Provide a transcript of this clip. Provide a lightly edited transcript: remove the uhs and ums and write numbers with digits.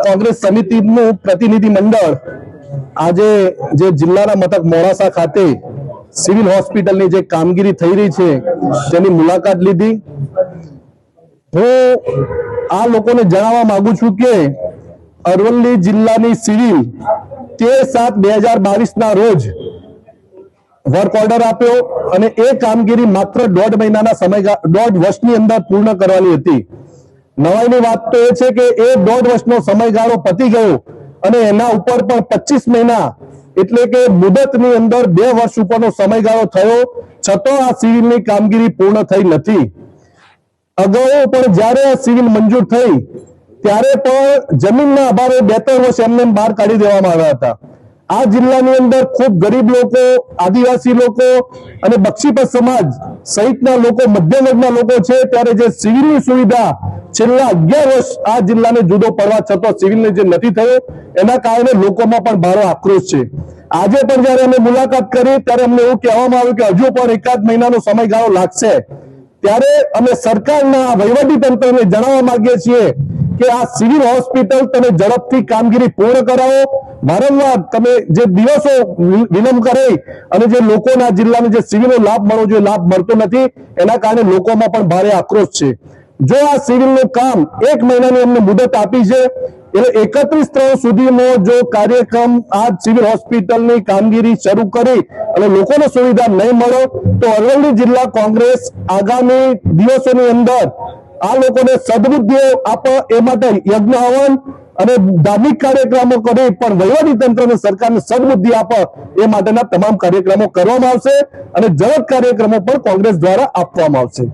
કોંગ્રેસ સમિતિનું પ્રતિનિધિમંડળ આજે જે જિલ્લાના મથક મોડાસા ખાતે સિવિલ હોસ્પિટલની જે કામગીરી થઈ રહી છે તેની મુલાકાત લીધી। હું આ લોકોને જણાવવા માંગુ છું કે અરવલ્લી જિલ્લાની સિવિલ 13/7/2022 ના રોજ વર્ક ઓર્ડર આપ્યો અને એ કામગીરી માત્ર 1.5 મહિનાના સમયગાળા 1.5 વર્ષની અંદર પૂર્ણ કરવાની હતી। નવાઈની વાત તો એ છે કે એ 1.5 વર્ષનો સમયગાળો પતી ગયો અને એના ઉપર પણ 25 મહિના એટલે કે મુદતની અંદર 2 વર્ષ ઉપરનો સમયગાળો થયો છતાં આ સિવિલની કામગીરી પૂર્ણ થઈ નથી। અગાઉ પણ જ્યારે આ સિવિલ મંજૂર થઈ ત્યારે પણ જમીનના અભાવે 2-3 વર્ષ એમને બહાર કાઢી દેવામાં આવ્યા હતા। આ જિલ્લાની અંદર ખૂબ ગરીબ લોકો, આદિવાસી લોકો અને બક્ષીપત સમાજ સહિતના લોકો, મધ્યમ વર્ગના લોકો છે ત્યારે જે સિવિલની સુવિધા છેલ્લા 11 વર્ષ આ જિલ્લાને જુદો પડવા છતાં સિવિલને જે નથી થયો એના કારણે લોકોમાં પણ ભારે આક્રોશ છે। આજે પણ જ્યારે અમે મુલાકાત કરી ત્યારે અમને એવું કહેવામાં આવ્યું કે હજુ પણ 1-8 મહિનાનો સમયગાળો લાગશે। ત્યારે અમે સરકારના વહીવટી તંત્રને જણાવવા માંગીએ છીએ કે આ સિવિલ હોસ્પિટલ તમે ઝડપથી કામગીરી પૂર્ણ કરાવો। વારંવાર તમે જે દિવસો વિલંબ કરી અને જે લોકોના જિલ્લાને જે સિવિલનો લાભ મળવો જોઈએ લાભ મળતો નથી એના કારણે લોકોમાં પણ ભારે આક્રોશ છે। જો આ સિવિલનું કામ 1 મહિનાની અમને મુદત આપી છે એટલે 31/3 સુધીનો જો કાર્યક્રમ આ સિવિલ હોસ્પિટલની કામગીરી શરૂ કરી અને લોકોને સુવિધા નહીં મળે તો અરવલ્લી જિલ્લા કોંગ્રેસ આગામી દિવસોની અંદર આ લોકોને સદબુદ્ધિ આપે એ માટે યજ્ઞ હવન અને ધાર્મિક કાર્યક્રમો કરી પણ વહીવટી તંત્રને સરકારને સદબુદ્ધિ આપે એ માટેના તમામ કાર્યક્રમો કરવામાં આવશે અને જલદ કાર્યક્રમો પણ કોંગ્રેસ દ્વારા આપવામાં આવશે।